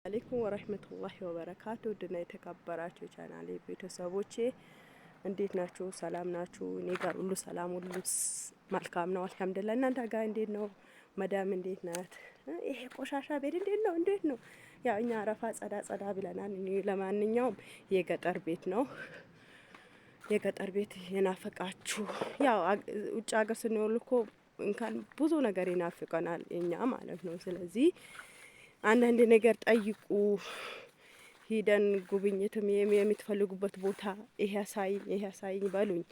አለይኩም ወራህመቱላሂ ወበረካቱ ድና የተከበራችሁ ቻናሌ ቤተሰቦቼ እንዴት ናችሁ? ሰላም ናችሁ? እኔ ጋር ሁሉ ሰላም ሁሉ መልካም ነው አልሐምዱሊላህ። እናንተ ጋር እንዴት ነው? መዳም እንዴት ናት? ይሄ ቆሻሻ ቤት እንዴት ነው? ያው እኛ አረፋ ጸዳ ብለናል። ለማንኛውም የገጠር ቤት ነው። የገጠር ቤት የናፈቃችሁ ያው ውጭ ሀገር ስንኖር እኮ እንኳን ብዙ ነገር ይናፍቀናል እኛ ማለት ነው። ስለዚህ አንዳንድ ነገር ጠይቁ፣ ሂደን ጉብኝትም የምትፈልጉበት ቦታ ይሄ ያሳይኝ በሉኝ።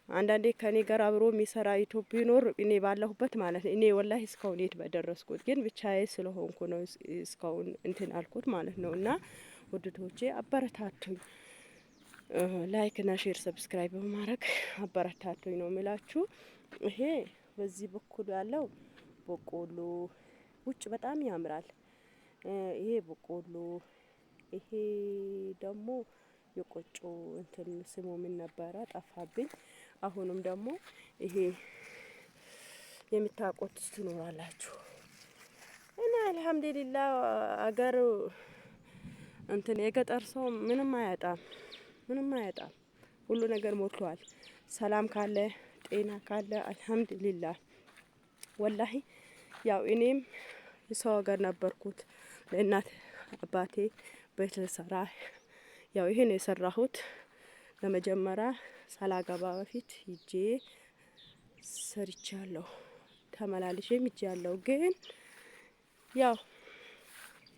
አንዳንዴ ከኔ ጋር አብሮ የሚሰራ ኢትዮጵያ ቢኖር እኔ ባለሁበት ማለት ነው። እኔ ወላሂ እስካሁን የት በደረስኩት፣ ግን ብቻዬ ስለሆንኩ ነው እስካሁን እንትን አልኩት ማለት ነው። እና ውድቶቼ አበረታቱኝ፣ ላይክ እና ሼር ሰብስክራይብ በማድረግ አበረታቱኝ ነው የሚላችሁ። ይሄ በዚህ በኩል ያለው በቆሎ ውጭ በጣም ያምራል። ይሄ በቆሎ፣ ይሄ ደግሞ የቆጮ እንትን ስሙ ምን ነበረ ጠፋብኝ። አሁንም ደግሞ ይሄ የምታውቁት ትኖራላችሁ። እና አልሐምዱሊላህ አገር እንትን የገጠር ሰው ምንም አያጣም። ሁሉ ነገር ሞልቷል። ሰላም ካለ ጤና ካለ አልሐምዱሊላህ። ወላሂ ያው እኔም የሰው ሀገር ነበርኩት ለእናት አባቴ ቤት ልሰራ ያው ይሄን የሰራሁት ለመጀመሪያ ሳላገባ በፊት ሂጄ ሰርቻለሁ፣ ተመላልሼም ሂጃለሁ። ግን ያው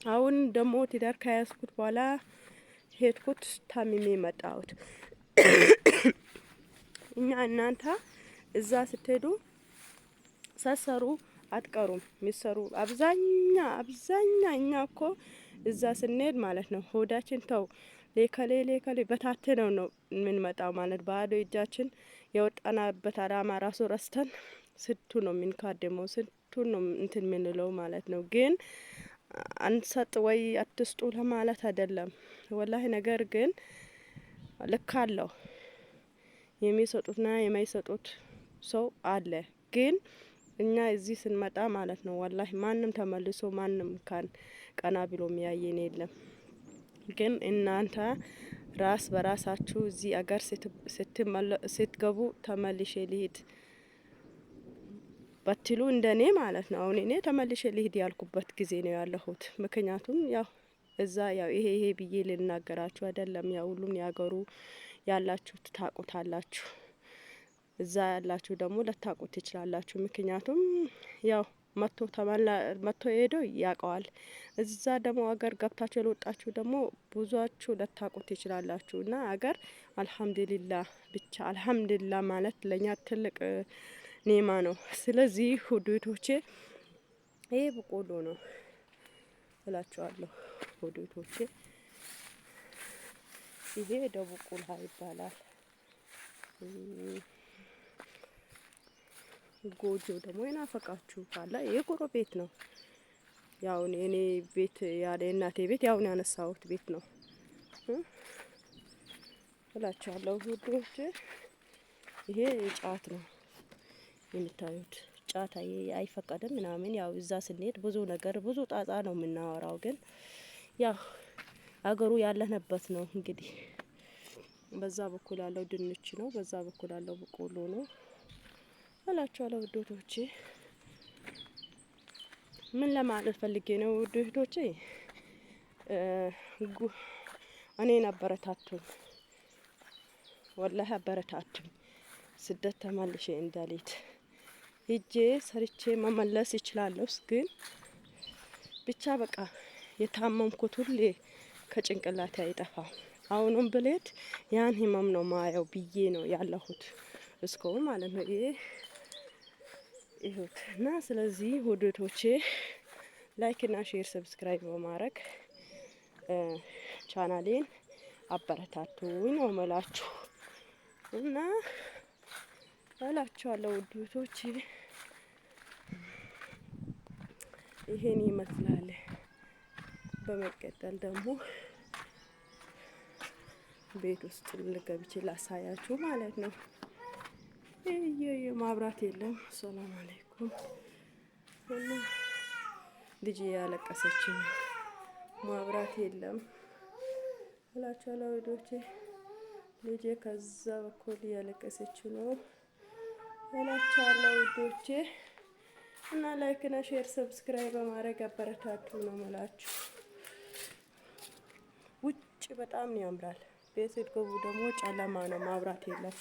አሁን ደግሞ ትዳር ከያዝኩት በኋላ ሄድኩት ታምሜ መጣሁት። እኛ እናንተ እዛ ስትሄዱ ሳሰሩ አትቀሩም። ሚሰሩ አብዛኛ እኛ እኮ እዛ ስንሄድ ማለት ነው ሆዳችን ተው ሌከሌ በታተነው ነው የምንመጣው ማለት ባዶ እጃችን የወጣናበት አላማ ራሱ ረስተን ስንቱ ነው የምንካደመው፣ ስንቱ ነው እንትን የምንለው ማለት ነው። ግን አንሰጥ ወይ አትስጡ ለማለት አይደለም ወላሂ። ነገር ግን ልክ አለው የሚሰጡትና የማይሰጡት ሰው አለ። ግን እኛ እዚህ ስንመጣ ማለት ነው ወላሂ ማንም ተመልሶ ማንም ቀና ብሎ የሚያየን የለም። ግን እናንተ ራስ በራሳችሁ እዚህ አገር ስትገቡ ተመልሼ ልሂድ በትሉ እንደኔ ማለት ነው። አሁን እኔ ተመልሼ ልሂድ ያልኩበት ጊዜ ነው ያለሁት። ምክንያቱም ያው እዛ ያው ይሄ ብዬ ልናገራችሁ አይደለም። ያው ሁሉም ያገሩ ያላችሁ ታቁታላችሁ፣ እዛ ያላችሁ ደግሞ ለታቁት ትችላላችሁ። ምክንያቱም ያው መጥቶ ሄዶ ያውቀዋል። እዛ ደግሞ አገር ገብታችሁ የወጣችሁ ደግሞ ብዙዎቻችሁ ለታቁት ትችላላችሁ። እና አገር አልሐምዱሊላህ ብቻ አልሐምዱሊላህ ማለት ለኛ ትልቅ ኔማ ነው። ስለዚህ ሁዱቶቼ ይሄ በቆሎ ነው እላችኋለሁ ሁዱቶቼ። ይሄ ደቡብ ቁልሃ ይባላል። ጎጆ ደግሞ የናፈቃችሁ ካለ የጎሮ ቤት ነው። ያው እኔ ቤት ያለ እናቴ ቤት ያው ያነሳሁት ቤት ነው እላችኋለሁ ውዶች። ይሄ ጫት ነው የምታዩት። ጫት አይፈቀድም ምናምን። ያው እዛ ስንሄድ ብዙ ነገር ብዙ ጣጣ ነው የምናወራው። ግን ያው አገሩ ያለንበት ነው እንግዲህ። በዛ በኩል ያለው ድንች ነው፣ በዛ በኩል ያለው በቆሎ ነው እላችኋለሁ ውዶቶቼ። ምን ለማለት ፈልጌ ነው ውዶቶቼ? እኔን አበረታቱኝ፣ ወላሂ አበረታቱኝ። ስደት ተመልሼ እንዳልሄድ ሂጄ ሰርቼ መመለስ ይችላለሁ። ግን ብቻ በቃ የታመምኩት ሁሌ ከጭንቅላቴ አይጠፋም። አሁንም ብሌት ያን ህመም ነው ማየው ብዬ ነው ያለሁት እስካሁን ማለት ነው። ይሁት እና ስለዚህ ውዶቶቼ ላይክ እና ሼር ሰብስክራይብ በማድረግ ቻናሌን አበረታቱኝ ነው መላችሁ። እና እላችኋለሁ ውዶቶቼ ይሄን ይመስላል። በመቀጠል ደግሞ ቤት ውስጥ ልገብቼ ላሳያችሁ ማለት ነው። ማብራት የለም። ሰላም አለይኩም። ልጅ ያለቀሰች ነው ማብራት የለም እላችኋለሁ ውዶቼ። ልጄ ከዛ በኩል እያለቀሰች ነው እላችኋለሁ ውዶቼ። እና ላይክ እና ሼር ሰብስክራይብ በማድረግ አበረታቱ ነው የምላችሁ። ውጭ በጣም ያምራል። ቤት ስትገቡ ደግሞ ጨለማ ነው፣ ማብራት የለም።